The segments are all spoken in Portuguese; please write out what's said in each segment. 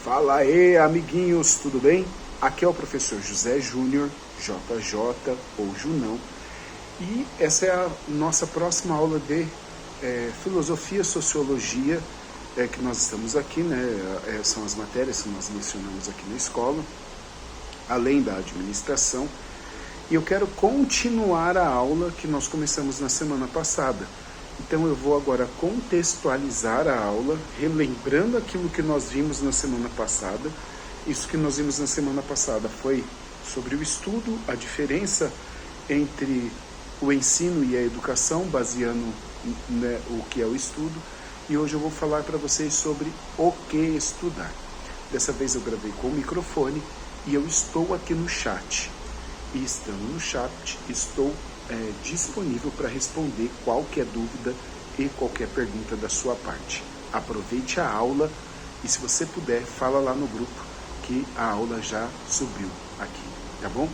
Fala aí, amiguinhos, tudo bem? Aqui é o professor José Júnior, JJ ou Junão, e essa é a nossa próxima aula de Filosofia, Sociologia, que nós estamos aqui, né? São as matérias que nós mencionamos aqui na escola, além da administração, e eu quero continuar a aula que nós começamos na semana passada. Então eu vou agora contextualizar a aula, relembrando aquilo que nós vimos na semana passada. Isso que nós vimos na semana passada foi sobre o estudo, a diferença entre o ensino e a educação, baseando, né, o que é o estudo. E hoje eu vou falar para vocês sobre o que estudar. Dessa vez eu gravei com o microfone e eu estou aqui no chat. E estando no chat, estou disponível para responder qualquer dúvida e qualquer pergunta da sua parte. Aproveite a aula e, se você puder, fala lá no grupo que a aula já subiu aqui, tá bom?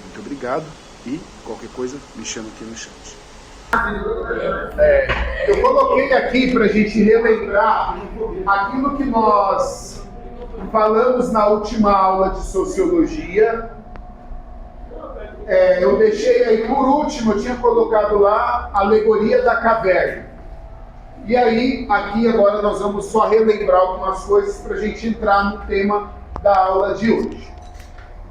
Muito obrigado e qualquer coisa me chama aqui no chat. Eu coloquei aqui para a gente relembrar aquilo que nós falamos na última aula de Sociologia. Eu deixei aí por último, eu tinha colocado lá a alegoria da caverna. E aí, aqui agora nós vamos só relembrar algumas coisas para a gente entrar no tema da aula de hoje.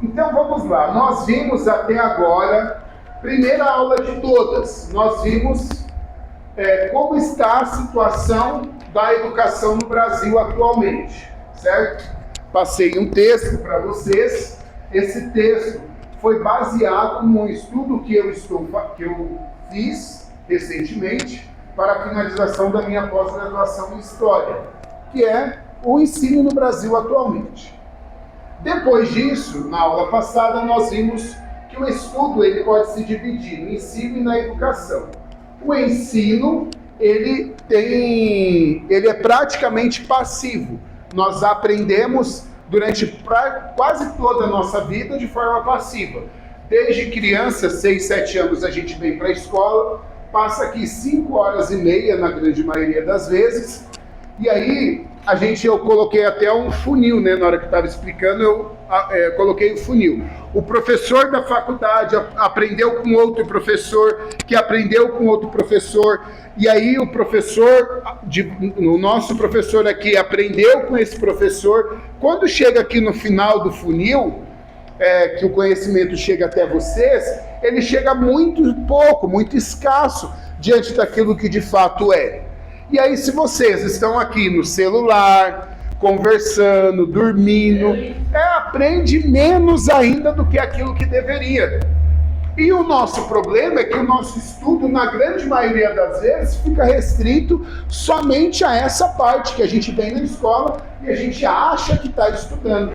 Então vamos lá, nós vimos até agora, primeira aula de todas, nós vimos como está a situação da educação no Brasil atualmente, certo? Passei um texto para vocês, esse texto foi baseado num estudo que eu fiz recentemente para a finalização da minha pós-graduação em História, que é o ensino no Brasil atualmente. Depois disso, na aula passada, nós vimos que o estudo ele pode se dividir no ensino e na educação. O ensino ele é praticamente passivo. Nós aprendemos durante quase toda a nossa vida de forma passiva. Desde criança, 6, 7 anos, a gente vem para a escola, passa aqui 5 horas e meia, na grande maioria das vezes, e aí eu coloquei até um funil, né? Na hora que estava explicando, eu coloquei o funil. O professor da faculdade aprendeu com outro professor, que aprendeu com outro professor, e aí o nosso professor aqui aprendeu com esse professor. Quando chega aqui no final do funil, que o conhecimento chega até vocês, ele chega muito pouco, muito escasso, diante daquilo que de fato é. E aí, se vocês estão aqui no celular, conversando, dormindo, aprende menos ainda do que aquilo que deveria. E o nosso problema é que o nosso estudo, na grande maioria das vezes, fica restrito somente a essa parte que a gente vem na escola e a gente acha que está estudando.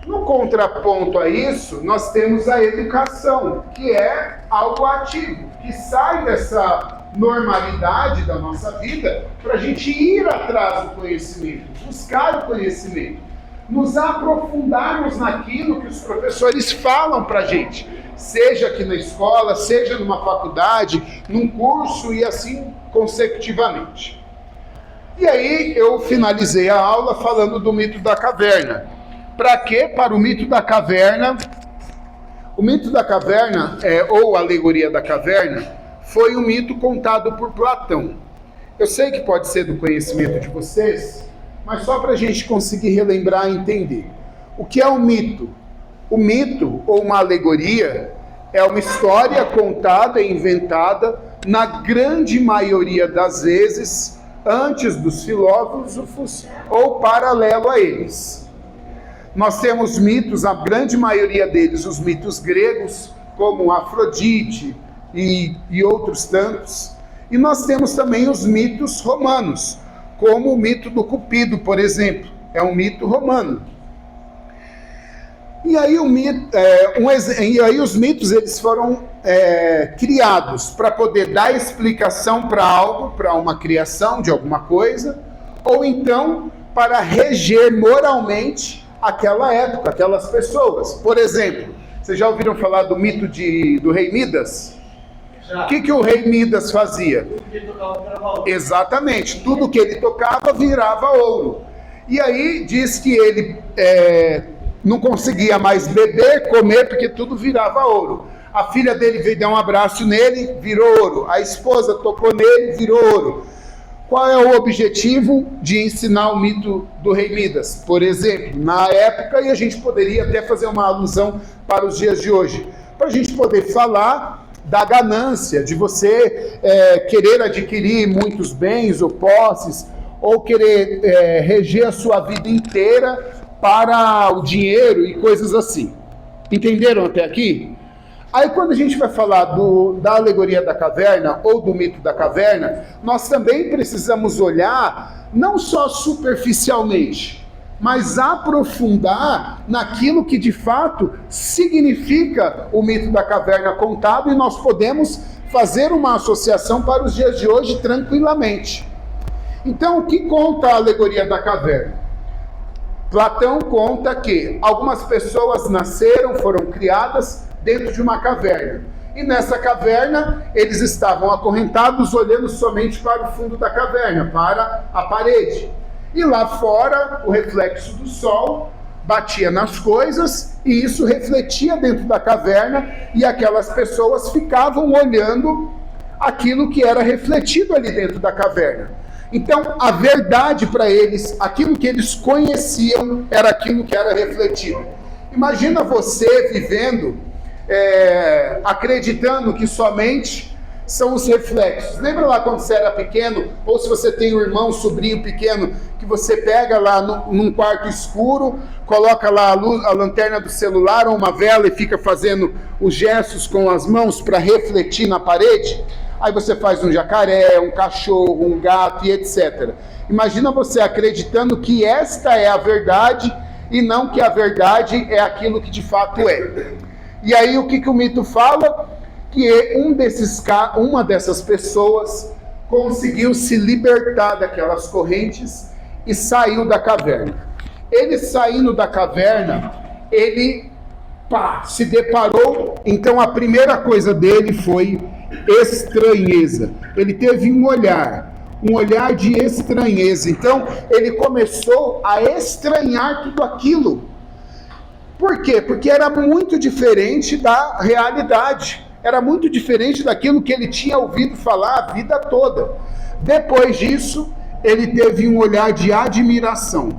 No contraponto a isso, nós temos a educação, que é algo ativo, que sai dessa normalidade da nossa vida para a gente ir atrás do conhecimento, buscar o conhecimento, nos aprofundarmos naquilo que os professores falam para a gente, seja aqui na escola, seja numa faculdade, num curso e assim consecutivamente. E aí eu finalizei a aula falando do mito da caverna. Para quê? Para o mito da caverna. O mito da caverna, ou a alegoria da caverna, foi um mito contado por Platão. Eu sei que pode ser do conhecimento de vocês, mas só para a gente conseguir relembrar e entender. O que é um mito? O mito, ou uma alegoria, é uma história contada e inventada, na grande maioria das vezes, antes dos filósofos ou paralelo a eles. Nós temos mitos, a grande maioria deles, os mitos gregos, como Afrodite e outros tantos. E nós temos também os mitos romanos, como o mito do Cupido, por exemplo. É um mito romano. E aí, os mitos eles foram criados para poder dar explicação para algo, para uma criação de alguma coisa, ou então para reger moralmente aquela época, aquelas pessoas. Por exemplo, vocês já ouviram falar do mito do rei Midas? O que o rei Midas fazia? Exatamente, tudo que ele tocava virava ouro. E aí diz que ele não conseguia mais beber, comer, porque tudo virava ouro. A filha dele veio dar um abraço nele, virou ouro. A esposa tocou nele, virou ouro. Qual é o objetivo de ensinar o mito do rei Midas? Por exemplo, na época, e a gente poderia até fazer uma alusão para os dias de hoje, para a gente poder falar da ganância, de você querer adquirir muitos bens ou posses, ou querer reger a sua vida inteira para o dinheiro e coisas assim. Entenderam até aqui? Aí quando a gente vai falar da alegoria da caverna ou do mito da caverna, nós também precisamos olhar não só superficialmente, mas aprofundar naquilo que de fato significa o mito da caverna contado, e nós podemos fazer uma associação para os dias de hoje tranquilamente. Então, o que conta a alegoria da caverna? Platão conta que algumas pessoas nasceram, foram criadas dentro de uma caverna. E nessa caverna, eles estavam acorrentados, olhando somente para o fundo da caverna, para a parede. E lá fora, o reflexo do sol batia nas coisas, e isso refletia dentro da caverna, e aquelas pessoas ficavam olhando aquilo que era refletido ali dentro da caverna. Então, a verdade para eles, aquilo que eles conheciam, era aquilo que era refletido. Imagina você vivendo acreditando que somente são os reflexos. Lembra lá quando você era pequeno, ou se você tem um irmão, um sobrinho pequeno, que você pega lá num quarto escuro, coloca lá a lanterna do celular ou uma vela e fica fazendo os gestos com as mãos para refletir na parede? Aí você faz um jacaré, um cachorro, um gato e etc. Imagina você acreditando que esta é a verdade e não que a verdade é aquilo que de fato é. E aí o que o mito fala? Que uma dessas pessoas conseguiu se libertar daquelas correntes e saiu da caverna. Ele saindo da caverna, ele se deparou, então a primeira coisa dele foi estranheza. Ele teve um olhar de estranheza. Então ele começou a estranhar tudo aquilo. Por quê? Porque era muito diferente da realidade. Era muito diferente daquilo que ele tinha ouvido falar a vida toda. Depois disso, ele teve um olhar de admiração.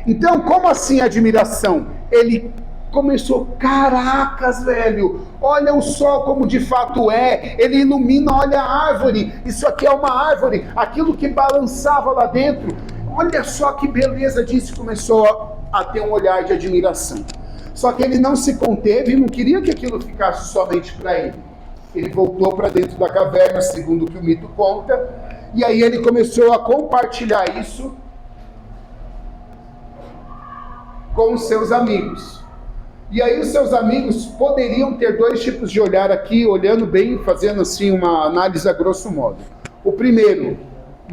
Então, como assim admiração? Ele começou, caracas, velho, olha o sol como de fato é, ele ilumina, olha a árvore, isso aqui é uma árvore, aquilo que balançava lá dentro, olha só que beleza disso, começou a ter um olhar de admiração. Só que ele não se conteve e não queria que aquilo ficasse somente para ele. Ele voltou para dentro da caverna, segundo o que o mito conta, e aí ele começou a compartilhar isso com os seus amigos. E aí os seus amigos poderiam ter dois tipos de olhar aqui, olhando bem, fazendo assim uma análise a grosso modo. O primeiro,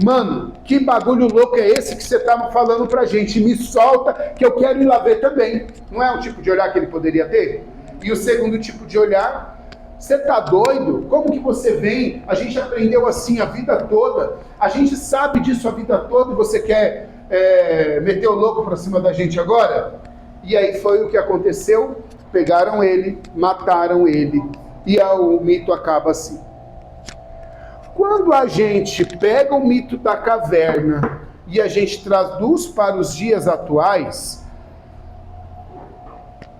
mano, que bagulho louco é esse que você tá falando pra gente? Me solta que eu quero ir lá ver também. Não é um tipo de olhar que ele poderia ter? E o segundo tipo de olhar, você tá doido? Como que você vem? A gente aprendeu assim a vida toda, a gente sabe disso a vida toda e você quer meter o louco pra cima da gente agora? E aí foi o que aconteceu, pegaram ele, mataram ele, e o mito acaba assim. Quando a gente pega o mito da caverna e a gente traduz para os dias atuais,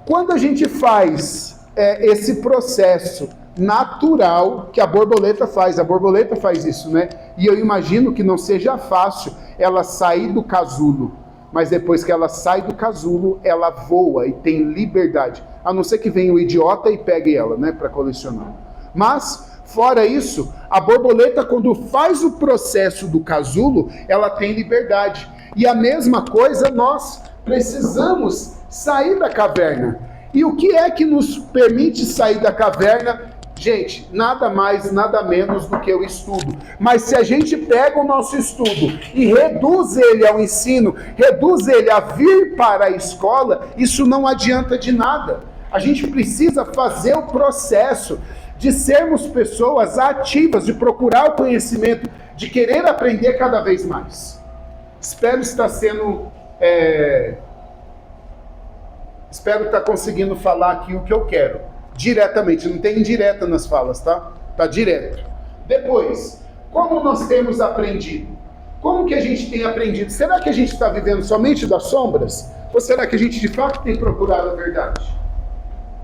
quando a gente faz esse processo natural que a borboleta faz isso, né? E eu imagino que não seja fácil ela sair do casulo, mas depois que ela sai do casulo, ela voa e tem liberdade, a não ser que venha o idiota e pegue ela, né, para colecionar. Mas fora isso, a borboleta, quando faz o processo do casulo, ela tem liberdade. E a mesma coisa, nós precisamos sair da caverna. E o que é que nos permite sair da caverna? Gente, nada mais, nada menos do que o estudo. Mas se a gente pega o nosso estudo e reduz ele ao ensino, reduz ele a vir para a escola, isso não adianta de nada. A gente precisa fazer o processo. de sermos pessoas ativas, de procurar o conhecimento, de querer aprender cada vez mais. Espero estar sendo... Espero estar conseguindo falar aqui o que eu quero. Diretamente, não tem indireta nas falas, tá? Tá direto. Depois, como nós temos aprendido? Como que a gente tem aprendido? Será que a gente está vivendo somente das sombras? Ou será que a gente de fato tem procurado a verdade?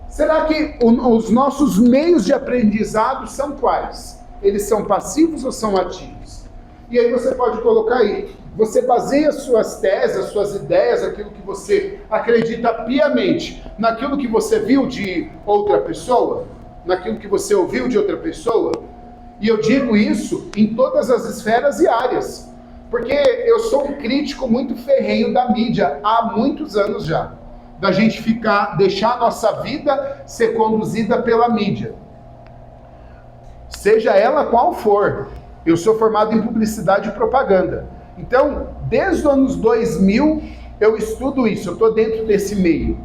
Será que os nossos meios de aprendizado são quais? Eles são passivos ou são ativos? E aí você pode colocar aí. Você baseia suas teses, suas ideias, aquilo que você acredita piamente, naquilo que você viu de outra pessoa? Naquilo que você ouviu de outra pessoa? E eu digo isso em todas as esferas e áreas. Porque eu sou um crítico muito ferrenho da mídia há muitos anos já. Da gente deixar a nossa vida ser conduzida pela mídia. Seja ela qual for. Eu sou formado em publicidade e propaganda. Então, desde os anos 2000, eu estudo isso, eu estou dentro desse meio.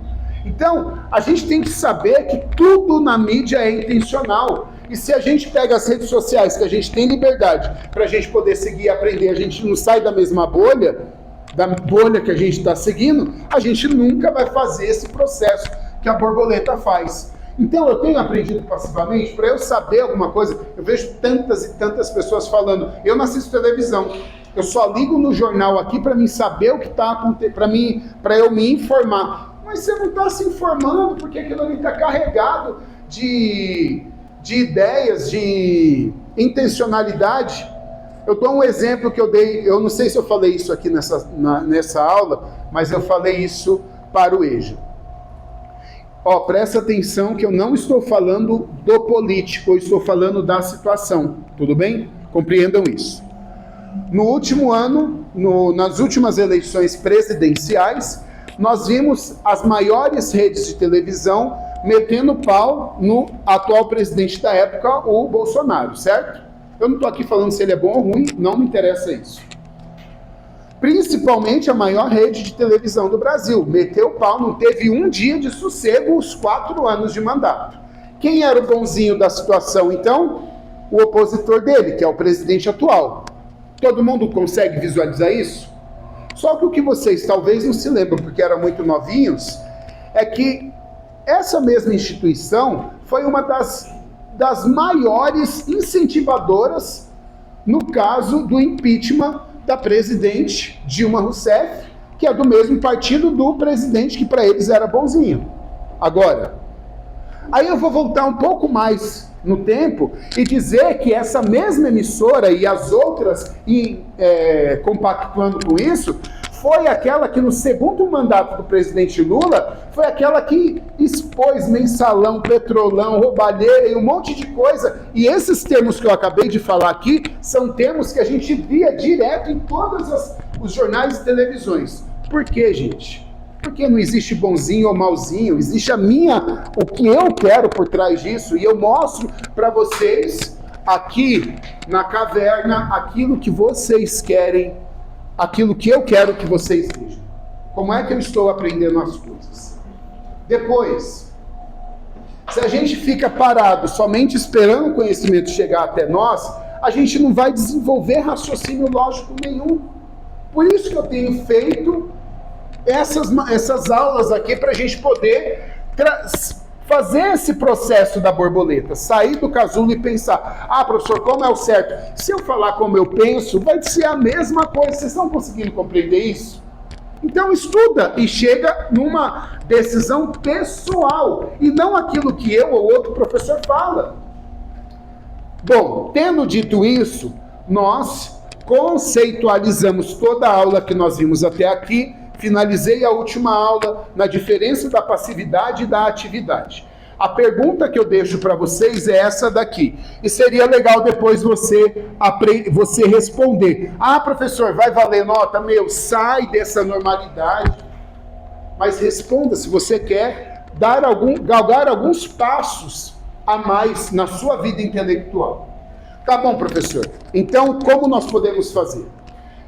Então, a gente tem que saber que tudo na mídia é intencional. E se a gente pega as redes sociais, que a gente tem liberdade para a gente poder seguir e aprender, a gente não sai da mesma bolha, da bolha que a gente está seguindo, a gente nunca vai fazer esse processo que a borboleta faz. Então, eu tenho aprendido passivamente, para eu saber alguma coisa, eu vejo tantas e tantas pessoas falando, eu não assisto televisão, eu só ligo no jornal aqui para mim saber o que está acontecendo, para eu me informar. Mas você não está se informando, porque aquilo ali está carregado de ideias, de intencionalidade. Eu dou um exemplo que eu dei, eu não sei se eu falei isso aqui nessa aula, mas eu falei isso para o EJA. Presta atenção que eu não estou falando do político, eu estou falando da situação, tudo bem? Compreendam isso. No último ano, nas últimas eleições presidenciais, nós vimos as maiores redes de televisão metendo pau no atual presidente da época, o Bolsonaro, certo? Eu não estou aqui falando se ele é bom ou ruim, não me interessa isso. Principalmente a maior rede de televisão do Brasil. Meteu pau, não teve um dia de sossego os 4 anos de mandato. Quem era o bonzinho da situação, então? O opositor dele, que é o presidente atual. Todo mundo consegue visualizar isso? Só que o que vocês talvez não se lembram, porque eram muito novinhos, é que essa mesma instituição foi uma das maiores incentivadoras no caso do impeachment da presidente Dilma Rousseff, que é do mesmo partido do presidente que para eles era bonzinho. Agora, aí eu vou voltar um pouco mais no tempo e dizer que essa mesma emissora e as outras compactuando com isso, foi aquela que no segundo mandato do presidente Lula, foi aquela que expôs mensalão, petrolão, roubalheira e um monte de coisa. E esses termos que eu acabei de falar aqui, são termos que a gente via direto em todos os jornais e televisões. Por quê, gente? Porque não existe bonzinho ou malzinho, existe o que eu quero por trás disso, e eu mostro para vocês, aqui na caverna, aquilo que vocês querem, aquilo que eu quero que vocês vejam. Como é que eu estou aprendendo as coisas? Depois, se a gente fica parado somente esperando o conhecimento chegar até nós, a gente não vai desenvolver raciocínio lógico nenhum. Por isso que eu tenho feito essas aulas aqui para a gente poder fazer esse processo da borboleta, sair do casulo e pensar, professor, como é o certo? Se eu falar como eu penso, vai ser a mesma coisa. Vocês estão conseguindo compreender isso? Então estuda e chega numa decisão pessoal e não aquilo que eu ou outro professor fala. Bom, tendo dito isso, nós conceitualizamos toda a aula que nós vimos até aqui. Finalizei a última aula na diferença da passividade e da atividade. A pergunta que eu deixo para vocês é essa daqui. E seria legal depois você responder. Professor, vai valer nota? Sai dessa normalidade. Mas responda se você quer galgar alguns passos a mais na sua vida intelectual. Tá bom, professor. Então, como nós podemos fazer?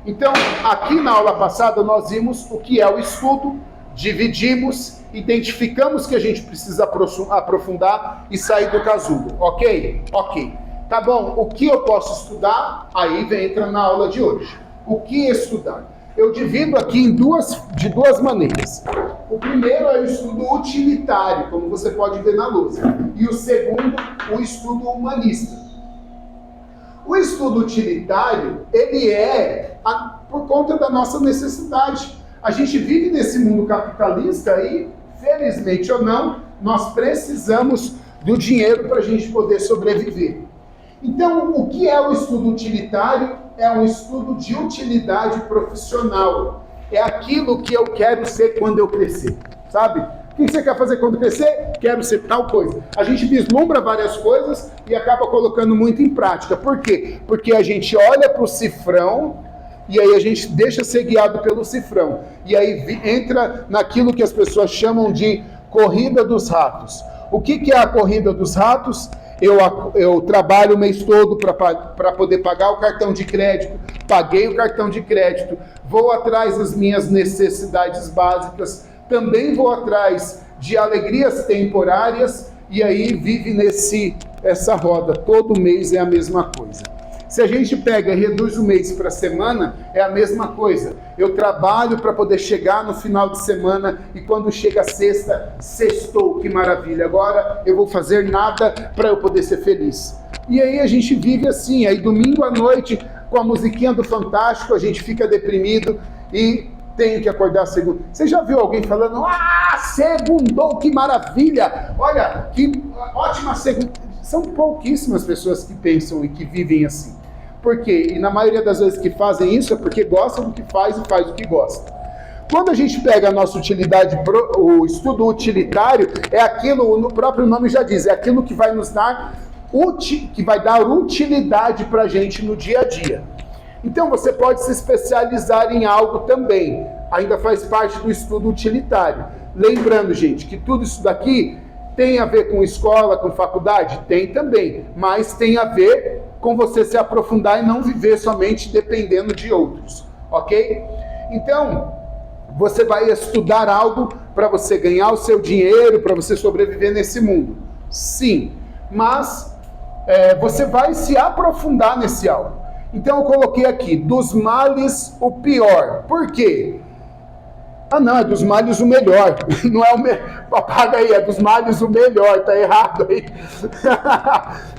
Então, aqui na aula passada nós vimos o que é o estudo dividimos, identificamos que a gente precisa aprofundar e sair do casulo, ok? Ok. Tá bom, o que eu posso estudar? Aí entra na aula de hoje. O que estudar? Eu divido aqui de duas maneiras. O primeiro é o estudo utilitário, como você pode ver na lousa. E o segundo, o estudo humanista. O estudo utilitário, ele é por conta da nossa necessidade. A gente vive nesse mundo capitalista e, felizmente ou não, nós precisamos do dinheiro para a gente poder sobreviver. Então, o que é o estudo utilitário? É um estudo de utilidade profissional. É aquilo que eu quero ser quando eu crescer, sabe? O que você quer fazer quando crescer? Quero ser tal coisa. A gente vislumbra várias coisas e acaba colocando muito em prática. Por quê? Porque a gente olha para o cifrão e aí a gente deixa ser guiado pelo cifrão. E aí entra naquilo que as pessoas chamam de corrida dos ratos. O que é a corrida dos ratos? Eu trabalho o mês todo para poder pagar o cartão de crédito, paguei o cartão de crédito, vou atrás das minhas necessidades básicas, também vou atrás de alegrias temporárias e aí vive essa roda. Todo mês é a mesma coisa. Se a gente pega e reduz o mês para a semana, é a mesma coisa. Eu trabalho para poder chegar no final de semana e quando chega a sexta, sextou, que maravilha. Agora eu vou fazer nada para eu poder ser feliz. E aí a gente vive assim, aí domingo à noite, com a musiquinha do Fantástico, a gente fica deprimido e tem que acordar segunda. Você já viu alguém falando, segundou, que maravilha, olha, que ótima segunda. São pouquíssimas pessoas que pensam e que vivem assim. Por quê? E na maioria das vezes que fazem isso é porque gostam do que faz e faz o que gosta. Quando a gente pega a nossa utilidade, o estudo utilitário, é aquilo, o próprio nome já diz, é aquilo que vai nos dar, que vai dar utilidade para a gente no dia a dia. Então você pode se especializar em algo também, ainda faz parte do estudo utilitário. Lembrando, gente, que tudo isso daqui tem a ver com escola, com faculdade? Tem também, mas tem a ver com você se aprofundar e não viver somente dependendo de outros, ok? Então, você vai estudar algo para você ganhar o seu dinheiro, para você sobreviver nesse mundo. Sim, mas você vai se aprofundar nesse algo. Então eu coloquei aqui, dos males o pior. Por quê? Não, é dos males o melhor. Não é o melhor. Apaga aí, é dos males o melhor. Tá errado aí.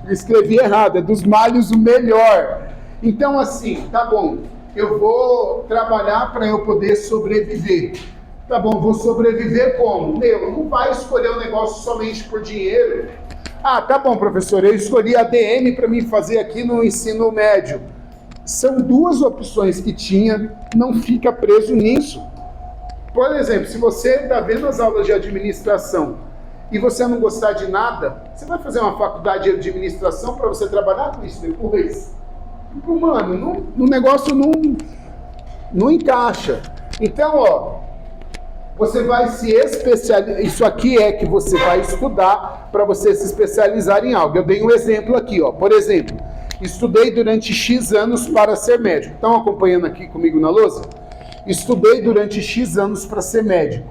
Escrevi errado, é dos males o melhor. Então assim, tá bom. Eu vou trabalhar para eu poder sobreviver. Tá bom, vou sobreviver como? Não vai escolher um negócio somente por dinheiro. Tá bom, professor, eu escolhi a ADM para me fazer aqui no ensino médio. São duas opções que tinha, não fica preso nisso. Por exemplo, se você está vendo as aulas de administração e você não gostar de nada, você vai fazer uma faculdade de administração para você trabalhar com isso depois? Mano, no negócio não encaixa. Então, você vai se especializar. Isso aqui é que você vai estudar para você se especializar em algo. Eu dei um exemplo aqui, por exemplo, estudei durante X anos para ser médico. Estão acompanhando aqui comigo na lousa? Estudei durante X anos para ser médico.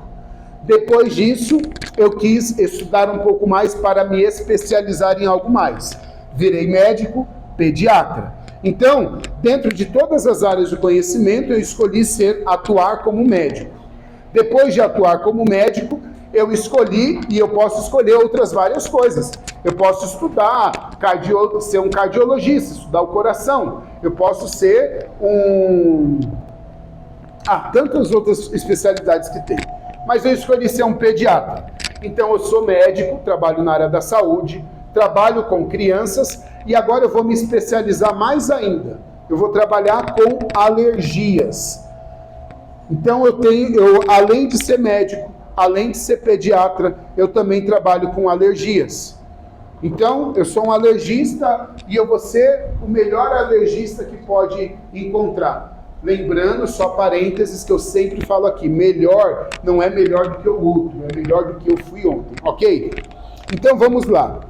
Depois disso, eu quis estudar um pouco mais para me especializar em algo mais. Virei médico, pediatra. Então, dentro de todas as áreas do conhecimento, eu escolhi atuar como médico. Depois de atuar como médico, eu escolhi, e eu posso escolher outras várias coisas. Eu posso estudar, ser um cardiologista, estudar o coração. Eu posso ser tantas outras especialidades que tem. Mas eu escolhi ser um pediatra. Então eu sou médico, trabalho na área da saúde, trabalho com crianças e agora eu vou me especializar mais ainda. Eu vou trabalhar com alergias. Então além de ser médico, além de ser pediatra, eu também trabalho com alergias. Então, eu sou um alergista e eu vou ser o melhor alergista que pode encontrar. Lembrando, só parênteses que eu sempre falo aqui, melhor não é melhor do que o outro, é melhor do que eu fui ontem, ok? Então vamos lá.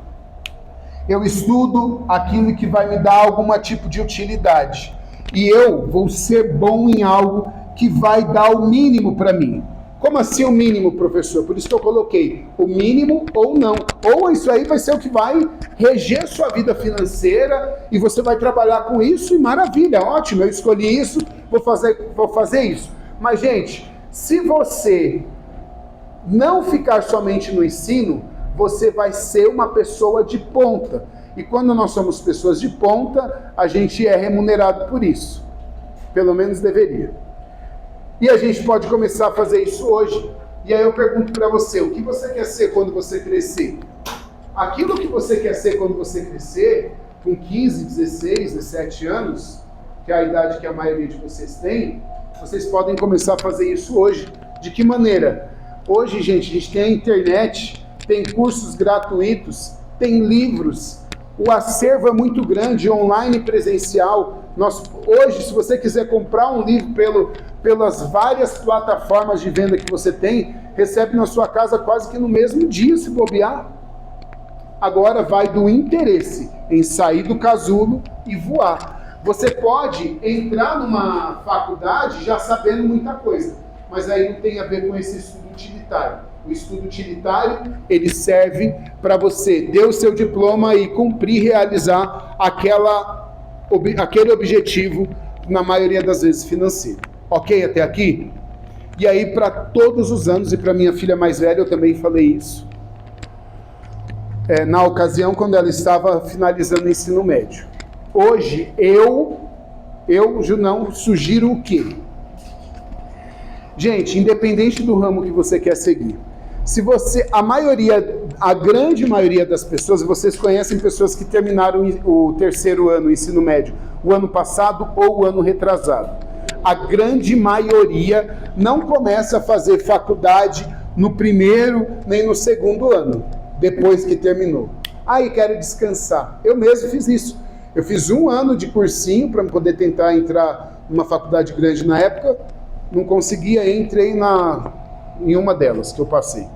Eu estudo aquilo que vai me dar algum tipo de utilidade. E eu vou ser bom em algo que vai dar o mínimo para mim. Como assim o mínimo, professor? Por isso que eu coloquei o mínimo ou não. Ou isso aí vai ser o que vai reger sua vida financeira e você vai trabalhar com isso e maravilha, ótimo, eu escolhi isso, vou fazer isso. Mas, gente, se você não ficar somente no ensino, você vai ser uma pessoa de ponta. E quando nós somos pessoas de ponta, a gente é remunerado por isso. Pelo menos deveria. E a gente pode começar a fazer isso hoje. E aí eu pergunto para você, o que você quer ser quando você crescer? Aquilo que você quer ser quando você crescer, com 15, 16, 17 anos, que é a idade que a maioria de vocês tem, vocês podem começar a fazer isso hoje. De que maneira? Hoje, gente, a gente tem a internet, tem cursos gratuitos, tem livros, o acervo é muito grande, online e presencial. Hoje, se você quiser comprar um livro pelas várias plataformas de venda que você tem, recebe na sua casa quase que no mesmo dia, se bobear. Agora vai do interesse em sair do casulo e voar. Você pode entrar numa faculdade já sabendo muita coisa, mas aí não tem a ver com esse estudo utilitário. O estudo utilitário, ele serve para você ter o seu diploma e cumprir, realizar aquele objetivo, na maioria das vezes financeiro. Ok até aqui? E aí para todos os anos, e para minha filha mais velha eu também falei isso, na ocasião quando ela estava finalizando o ensino médio. Hoje eu Junão, sugiro o quê? Gente, independente do ramo que você quer seguir, se você, a grande maioria das pessoas, vocês conhecem pessoas que terminaram o terceiro ano, o ensino médio, o ano passado ou o ano retrasado. A grande maioria não começa a fazer faculdade no primeiro nem no segundo ano, depois que terminou. Aí quero descansar. Eu mesmo fiz isso. Eu fiz 1 ano de cursinho para poder tentar entrar numa faculdade grande na época, não conseguia, entrei em uma delas que eu passei.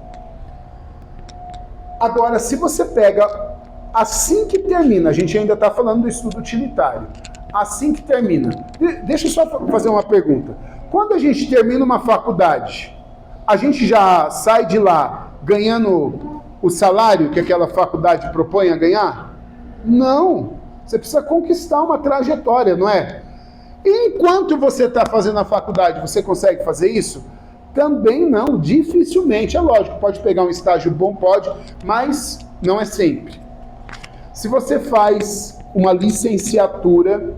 Agora, se você pega, assim que termina, a gente ainda está falando do estudo utilitário, assim que termina, deixa eu só fazer uma pergunta. Quando a gente termina uma faculdade, a gente já sai de lá ganhando o salário que aquela faculdade propõe a ganhar? Não, você precisa conquistar uma trajetória, não é? E enquanto você está fazendo a faculdade, você consegue fazer isso? Também não, dificilmente. É lógico, pode pegar um estágio bom, pode, mas não é sempre. Se você faz uma licenciatura,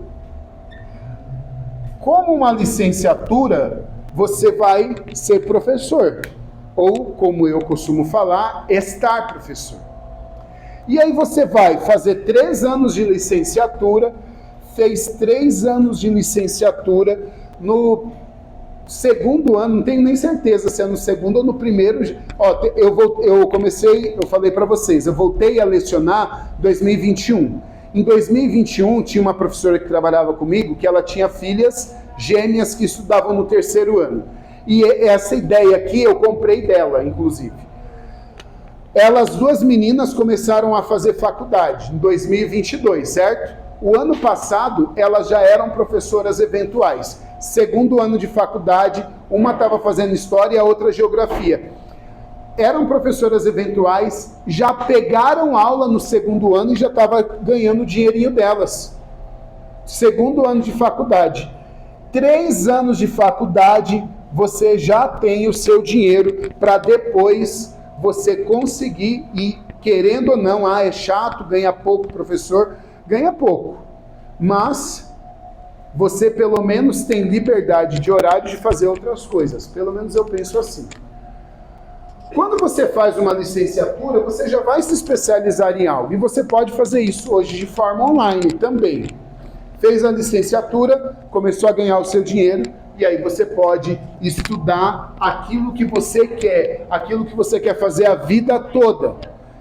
como uma licenciatura, você vai ser professor. Ou, como eu costumo falar, estar professor. E aí você vai fazer 3 anos de licenciatura, fez 3 anos de licenciatura, no segundo ano, não tenho nem certeza se é no segundo ou no primeiro. Eu falei para vocês, eu voltei a lecionar em 2021. Em 2021 tinha uma professora que trabalhava comigo, que ela tinha filhas gêmeas que estudavam no 3º ano. E essa ideia aqui eu comprei dela, inclusive. Elas, 2 meninas, começaram a fazer faculdade em 2022, certo? O ano passado, elas já eram professoras eventuais. 2º ano de faculdade, uma estava fazendo história e a outra geografia. Eram professoras eventuais, já pegaram aula no 2º ano e já estava ganhando o dinheirinho delas. 2º ano de faculdade. 3 anos de faculdade, você já tem o seu dinheiro para depois você conseguir ir, querendo ou não, é chato, ganha pouco, professor, ganha pouco, mas você pelo menos tem liberdade de horário de fazer outras coisas, pelo menos eu penso assim. Quando você faz uma licenciatura, você já vai se especializar em algo, e você pode fazer isso hoje de forma online também. Fez a licenciatura, começou a ganhar o seu dinheiro, e aí você pode estudar aquilo que você quer fazer a vida toda.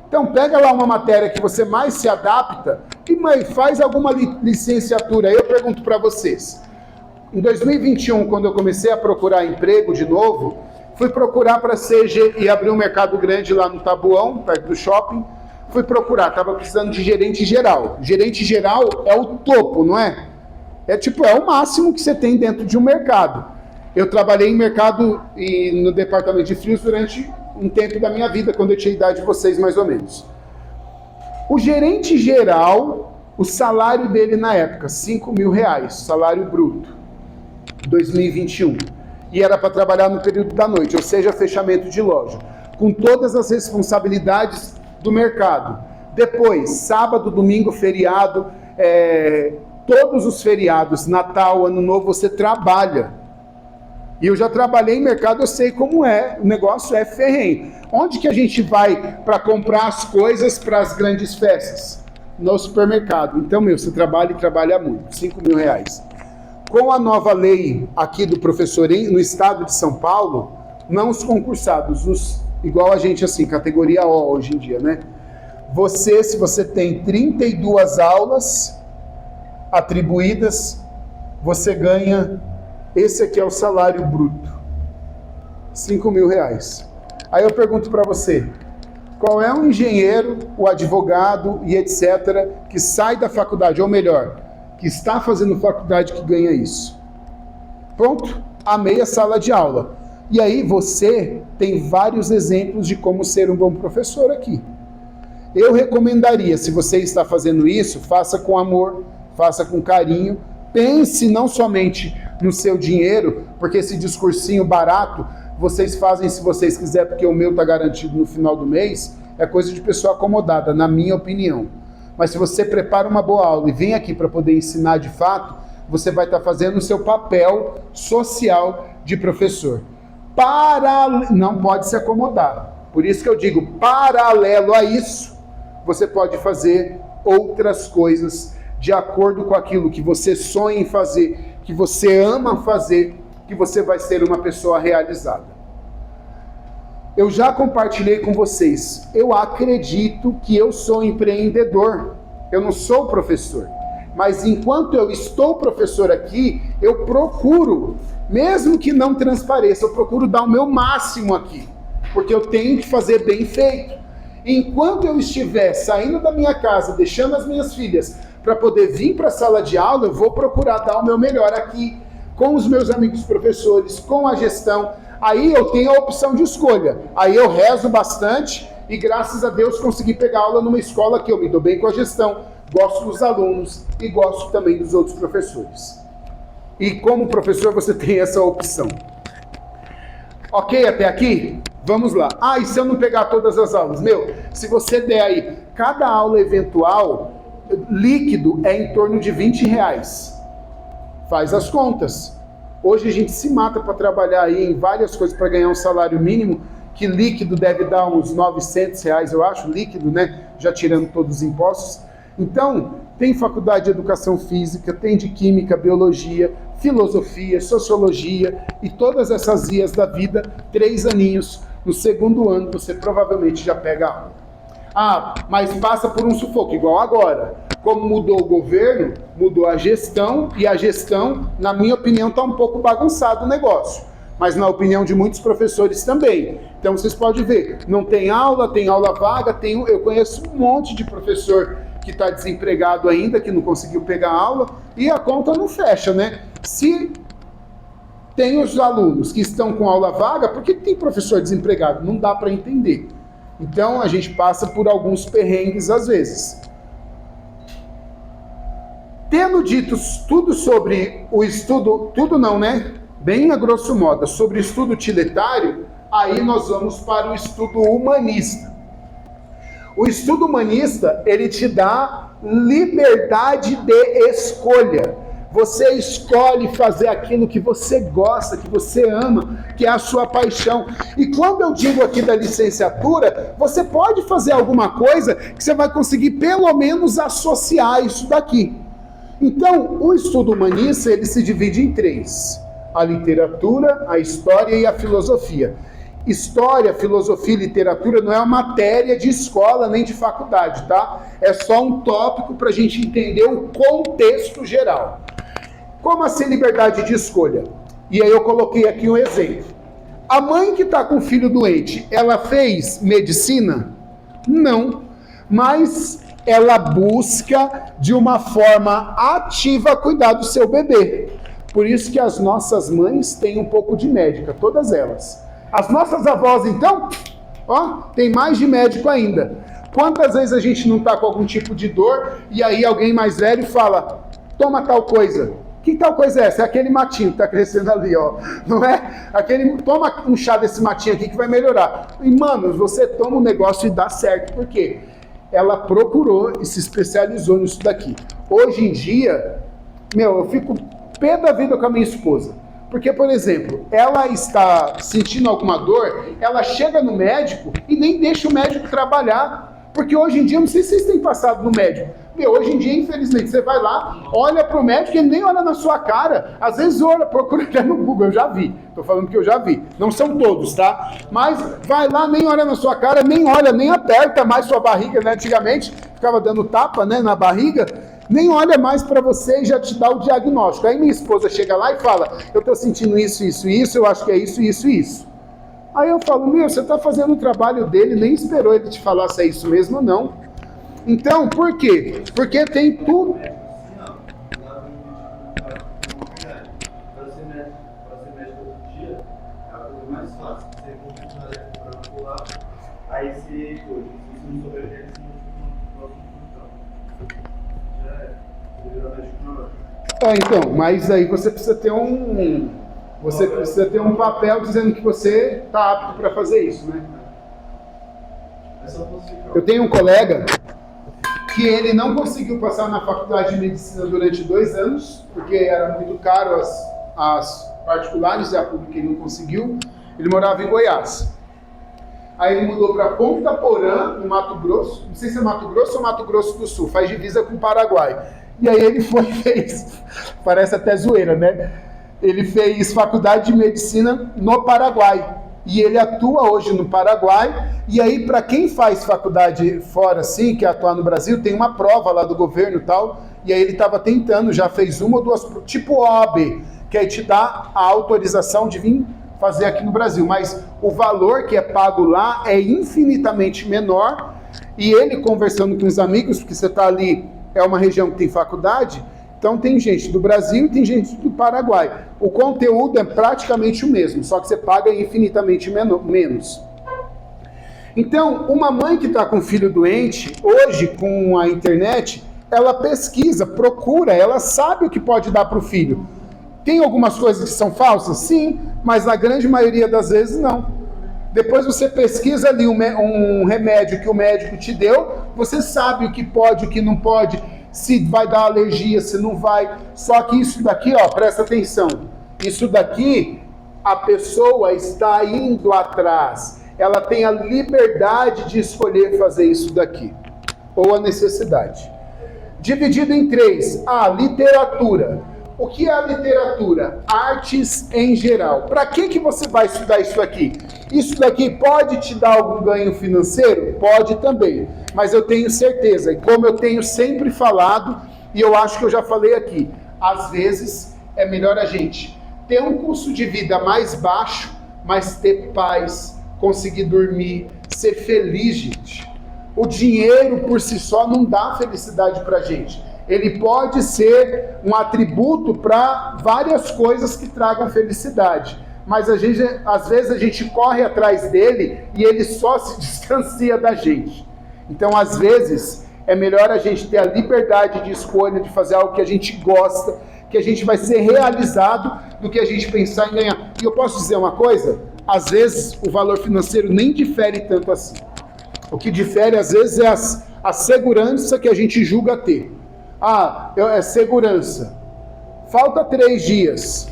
Então pega lá uma matéria que você mais se adapta e faz alguma licenciatura. Eu pergunto para vocês, em 2021, quando eu comecei a procurar emprego de novo, fui procurar para e abrir um mercado grande lá no Tabuão, perto do shopping, fui procurar, estava precisando de gerente geral. Gerente geral é o topo, não é? É o máximo que você tem dentro de um mercado. Eu trabalhei em mercado e no departamento de frios durante um tempo da minha vida, quando eu tinha a idade de vocês, mais ou menos. O gerente geral, o salário dele na época, R$5.000, salário bruto, 2021. E era para trabalhar no período da noite, ou seja, fechamento de loja, com todas as responsabilidades do mercado. Depois, sábado, domingo, feriado, todos os feriados, Natal, Ano Novo, você trabalha. E eu já trabalhei em mercado, eu sei como é, o negócio é ferrenho. Onde que a gente vai para comprar as coisas para as grandes festas? No supermercado. Então, você trabalha e trabalha muito, R$5.000. Com a nova lei aqui do professor no estado de São Paulo, não os concursados, igual a gente assim, categoria O hoje em dia, né? Se você tem 32 aulas atribuídas, você ganha, esse aqui é o salário bruto, R$5.000. Aí eu pergunto para você, qual é o engenheiro, o advogado e etc. que sai da faculdade, ou melhor, que está fazendo faculdade que ganha isso? Pronto, a meia sala de aula. E aí você tem vários exemplos de como ser um bom professor aqui. Eu recomendaria, se você está fazendo isso, faça com amor, faça com carinho, pense não somente no seu dinheiro, porque esse discursinho barato vocês fazem se vocês quiserem, porque o meu está garantido no final do mês, é coisa de pessoa acomodada, na minha opinião. Mas se você prepara uma boa aula e vem aqui para poder ensinar de fato, você vai estar fazendo o seu papel social de professor. Não pode se acomodar. Por isso que eu digo, paralelo a isso, você pode fazer outras coisas de acordo com aquilo que você sonha em fazer, que você ama fazer, que você vai ser uma pessoa realizada. Eu já compartilhei com vocês, eu acredito que eu sou empreendedor, eu não sou professor, mas enquanto eu estou professor aqui, eu procuro, mesmo que não transpareça, eu procuro dar o meu máximo aqui, porque eu tenho que fazer bem feito. Enquanto eu estiver saindo da minha casa, deixando as minhas filhas para poder vir para a sala de aula, eu vou procurar dar o meu melhor aqui, com os meus amigos professores, com a gestão. Aí eu tenho a opção de escolha. Aí eu rezo bastante e graças a Deus consegui pegar aula numa escola que eu me dou bem com a gestão, gosto dos alunos e gosto também dos outros professores. E como professor você tem essa opção. Ok até aqui? Vamos lá. E se eu não pegar todas as aulas? Se você der aí, cada aula eventual, líquido é em torno de R$20. Faz as contas. Hoje a gente se mata para trabalhar aí em várias coisas para ganhar um salário mínimo, que líquido deve dar uns R$900, eu acho, líquido, né? Já tirando todos os impostos. Então, tem faculdade de educação física, tem de química, biologia, filosofia, sociologia e todas essas vias da vida, 3 aninhos. No segundo ano você provavelmente já pega aula. Mas passa por um sufoco, igual agora. Como mudou o governo, mudou a gestão, e a gestão, na minha opinião, está um pouco bagunçado o negócio. Mas na opinião de muitos professores também. Então vocês podem ver, não tem aula vaga, eu conheço um monte de professor que está desempregado ainda, que não conseguiu pegar aula, e a conta não fecha, né? Se tem os alunos que estão com aula vaga, por que tem professor desempregado? Não dá para entender. Então a gente passa por alguns perrengues às vezes. Tendo dito tudo sobre o estudo, tudo não, né? Bem a grosso modo, sobre o estudo utilitário, aí nós vamos para o estudo humanista. O estudo humanista, ele te dá liberdade de escolha. Você escolhe fazer aquilo que você gosta, que você ama, que é a sua paixão. E quando eu digo aqui da licenciatura, você pode fazer alguma coisa que você vai conseguir pelo menos associar isso daqui. Então, o estudo humanista, ele se divide em 3. A literatura, a história e a filosofia. História, filosofia e literatura não é uma matéria de escola nem de faculdade, tá? É só um tópico para a gente entender o contexto geral. Como assim liberdade de escolha? E aí eu coloquei aqui um exemplo. A mãe que está com o filho doente, ela fez medicina? Não. Mas ela busca de uma forma ativa cuidar do seu bebê. Por isso que as nossas mães têm um pouco de médica, todas elas. As nossas avós, então, ó, tem mais de médico ainda. Quantas vezes a gente não está com algum tipo de dor e aí alguém mais velho fala, toma tal coisa. Que tal coisa é essa? É aquele matinho que está crescendo ali, ó. Não é? Toma um chá desse matinho aqui que vai melhorar. E, mano, você toma um negócio e dá certo. Por quê? Ela procurou e se especializou nisso daqui. Hoje em dia, eu fico pé da vida com a minha esposa. Porque, por exemplo, ela está sentindo alguma dor, ela chega no médico e nem deixa o médico trabalhar. Porque hoje em dia, não sei se vocês têm passado no médico. Hoje em dia, infelizmente, você vai lá, olha para o médico, ele nem olha na sua cara. Às vezes olha, procura até no Google, eu já vi. Estou falando que eu já vi. Não são todos, tá? Mas vai lá, nem olha na sua cara, nem olha, nem aperta mais sua barriga, né? Antigamente, ficava dando tapa, né, na barriga. Nem olha mais para você e já te dá o diagnóstico. Aí minha esposa chega lá e fala, eu estou sentindo isso, isso, isso, eu acho que é isso, isso, isso. Aí eu falo, você está fazendo o trabalho dele, nem esperou ele te falar se é isso mesmo ou não. Então, por quê? Porque tem tudo... Aí se hoje, se não sobreviver, se não então, mas aí você precisa ter um papel dizendo que você está apto para fazer isso, né? Eu tenho um colega que ele não conseguiu passar na faculdade de medicina durante 2 anos, porque era muito caro as particulares e a pública ele não conseguiu. Ele morava em Goiás. Aí ele mudou para Ponta Porã, no Mato Grosso. Não sei se é Mato Grosso ou Mato Grosso do Sul, faz divisa com o Paraguai. E aí ele fez, parece até zoeira, né? Ele fez faculdade de medicina no Paraguai. E ele atua hoje no Paraguai. E aí, para quem faz faculdade fora, assim, que atuar no Brasil, tem uma prova lá do governo e tal. E aí ele estava tentando, já fez 1 ou 2, tipo OAB, que aí te dá a autorização de vir fazer aqui no Brasil. Mas o valor que é pago lá é infinitamente menor. E ele conversando com os amigos, porque você está ali, é uma região que tem faculdade, então tem gente do Brasil e tem gente do Paraguai. O conteúdo é praticamente o mesmo, só que você paga infinitamente menos. Então, uma mãe que está com um filho doente, hoje com a internet, ela pesquisa, procura, ela sabe o que pode dar para o filho. Tem algumas coisas que são falsas? Sim, mas na grande maioria das vezes não. Depois você pesquisa ali um remédio que o médico te deu, você sabe o que pode, o que não pode, se vai dar alergia, se não vai. Só que isso daqui, ó, presta atenção. Isso daqui, a pessoa está indo atrás. Ela tem a liberdade de escolher fazer isso daqui. Ou a necessidade. Dividido em 3. A literatura. O que é a literatura? Artes em geral. Para que você vai estudar isso aqui? Isso daqui pode te dar algum ganho financeiro? Pode também. Mas eu tenho certeza, e como eu tenho sempre falado, e eu acho que eu já falei aqui, às vezes é melhor a gente ter um custo de vida mais baixo, mas ter paz, conseguir dormir, ser feliz, gente. O dinheiro por si só não dá felicidade pra gente. Ele pode ser um atributo para várias coisas que tragam felicidade. Mas às vezes a gente corre atrás dele e ele só se distancia da gente. Então, às vezes, é melhor a gente ter a liberdade de escolha, de fazer algo que a gente gosta, que a gente vai ser realizado, do que a gente pensar em ganhar. E eu posso dizer uma coisa? Às vezes, o valor financeiro nem difere tanto assim. O que difere, às vezes, é a segurança que a gente julga ter. É segurança. Falta 3 dias.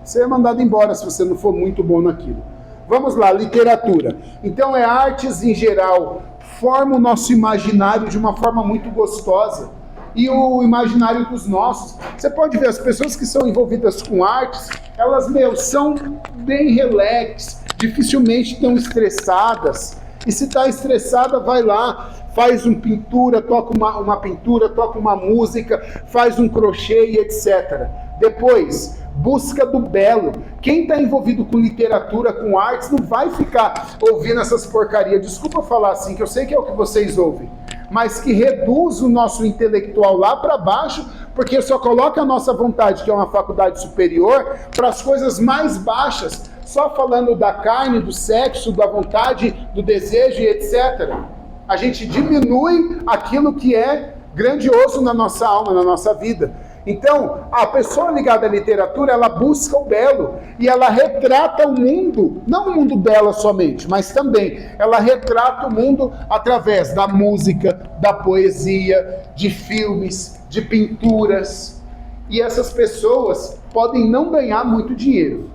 Você é mandado embora se você não for muito bom naquilo. Vamos lá, literatura. Então é artes em geral. Forma o nosso imaginário de uma forma muito gostosa. E o imaginário dos nossos. Você pode ver, as pessoas que são envolvidas com artes, elas, são bem relax, dificilmente estão estressadas. E se está estressada, vai lá, faz uma pintura, toca uma pintura, toca uma música, faz um crochê e etc. Depois, busca do belo. Quem está envolvido com literatura, com artes, não vai ficar ouvindo essas porcarias. Desculpa falar assim, que eu sei que é o que vocês ouvem. Mas que reduz o nosso intelectual lá para baixo, porque só coloca a nossa vontade, que é uma faculdade superior, para as coisas mais baixas, só falando da carne, do sexo, da vontade, do desejo e etc. A gente diminui aquilo que é grandioso na nossa alma, na nossa vida. Então, a pessoa ligada à literatura, ela busca o belo e ela retrata o mundo, não o mundo dela somente, mas também ela retrata o mundo através da música, da poesia, de filmes, de pinturas. E essas pessoas podem não ganhar muito dinheiro.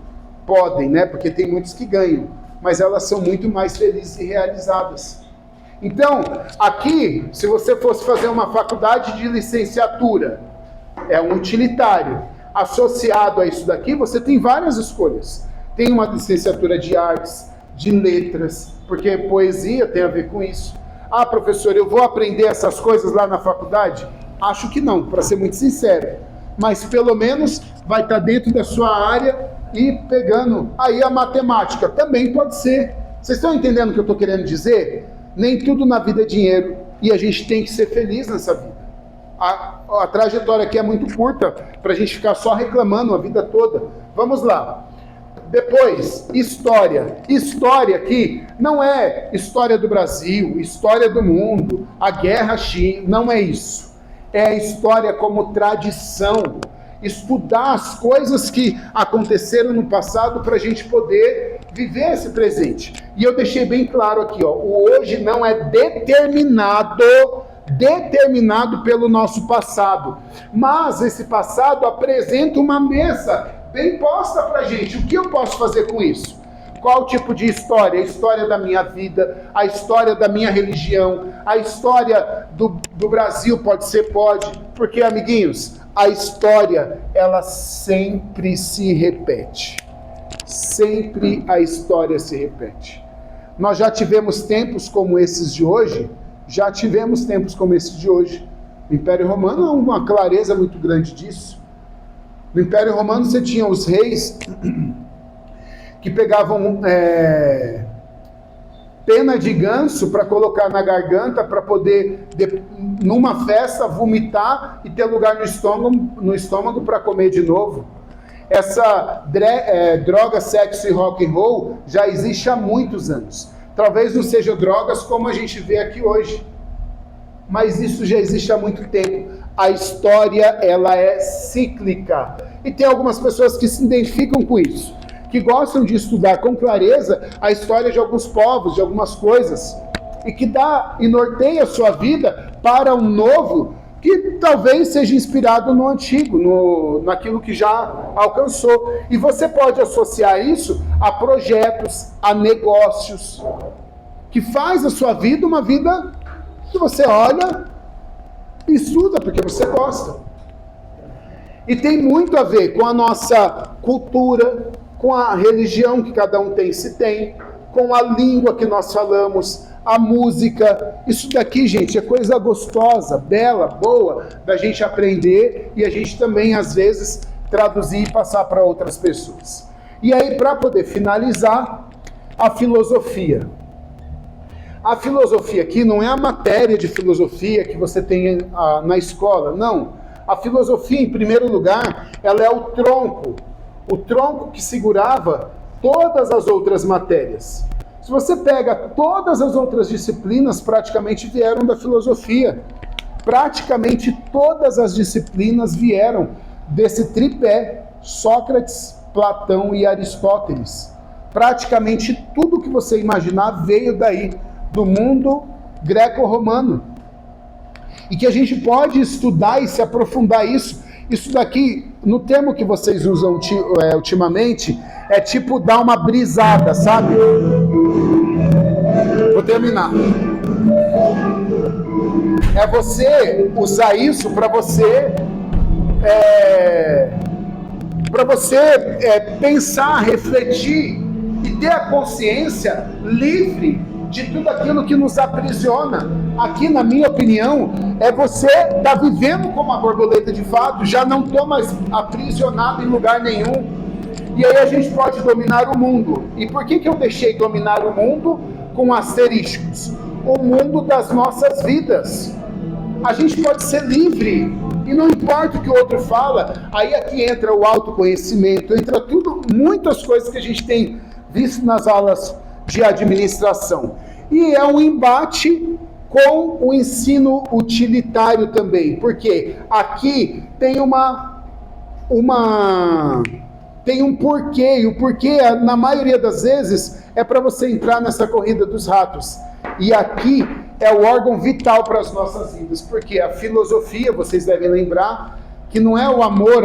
Podem, né? Porque tem muitos que ganham, mas elas são muito mais felizes e realizadas. Então, aqui, se você fosse fazer uma faculdade de licenciatura, é um utilitário. Associado a isso daqui, você tem várias escolhas. Tem uma licenciatura de artes, de letras, porque poesia tem a ver com isso. Ah, professor, eu vou aprender essas coisas lá na faculdade? Acho que não, para ser muito sincero. Mas pelo menos vai estar dentro da sua área e pegando. Aí a matemática também pode ser. Vocês estão entendendo o que eu estou querendo dizer? Nem tudo na vida é dinheiro e a gente tem que ser feliz nessa vida. A trajetória aqui é muito curta para a gente ficar só reclamando a vida toda. Vamos lá. Depois, história. História aqui não é história do Brasil, história do mundo, a guerra China, não é isso. É a história como tradição. Estudar as coisas que aconteceram no passado para a gente poder viver esse presente. E eu deixei bem claro aqui, ó, o hoje não é determinado pelo nosso passado, mas esse passado apresenta uma mesa bem posta para a gente. O que eu posso fazer com isso? Qual tipo de história? A história da minha vida, a história da minha religião, a história do Brasil pode, porque, amiguinhos, a história, ela sempre se repete. Sempre a história se repete. Nós já tivemos tempos como esses de hoje, O Império Romano é uma clareza muito grande disso. No Império Romano você tinha os reis que pegavam pena de ganso para colocar na garganta para poder, numa festa, vomitar e ter lugar no estômago para comer de novo. Essa droga, sexo e rock and roll já existe há muitos anos. Talvez não sejam drogas como a gente vê aqui hoje, mas isso já existe há muito tempo. A história, ela é cíclica. E tem algumas pessoas que se identificam com isso, que gostam de estudar com clareza a história de alguns povos, de algumas coisas, e que dá e norteia a sua vida para um novo que talvez seja inspirado no antigo, naquilo que já alcançou. E você pode associar isso a projetos, a negócios, que faz a sua vida uma vida que você olha e estuda porque você gosta. E tem muito a ver com a nossa cultura, com a religião que cada um tem, se tem, com a língua que nós falamos, a música. Isso daqui, gente, é coisa gostosa, bela, boa, da gente aprender e a gente também, às vezes, traduzir e passar para outras pessoas. E aí, para poder finalizar, a filosofia. A filosofia aqui não é a matéria de filosofia que você tem na escola, não. A filosofia, em primeiro lugar, ela é o tronco que segurava todas as outras matérias. Se você pega todas as outras disciplinas, praticamente vieram da filosofia. Praticamente todas as disciplinas vieram desse tripé: Sócrates, Platão e Aristóteles. Praticamente tudo que você imaginar veio daí, do mundo greco-romano. E que a gente pode estudar e se aprofundar isso. Isso daqui, no termo que vocês usam ultimamente, é tipo dar uma brisada, sabe? Vou terminar. É você usar isso para você pensar, refletir e ter a consciência livre de tudo aquilo que nos aprisiona. Aqui, na minha opinião, é você estar vivendo como a borboleta de fato, já não estou mais aprisionado em lugar nenhum. E aí a gente pode dominar o mundo. E por que eu deixei dominar o mundo com asteriscos? O mundo das nossas vidas. A gente pode ser livre E não importa o que o outro fala, aí aqui entra o autoconhecimento, entra tudo, muitas coisas que a gente tem visto nas aulas de administração. E é um embate com o ensino utilitário também, porque aqui tem tem um porquê, e o porquê, na maioria das vezes, é para você entrar nessa corrida dos ratos. E aqui é o órgão vital para as nossas vidas, porque a filosofia, vocês devem lembrar, que não é o amor,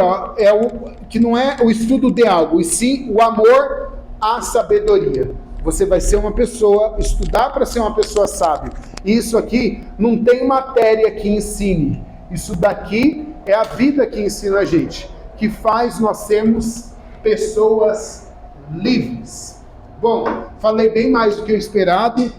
que não é o estudo de algo, e sim o amor à sabedoria. Você vai ser uma pessoa, estudar para ser uma pessoa sábia. E isso aqui não tem matéria que ensine. Isso daqui é a vida que ensina a gente, que faz nós sermos pessoas livres. Bom, falei bem mais do que o esperado.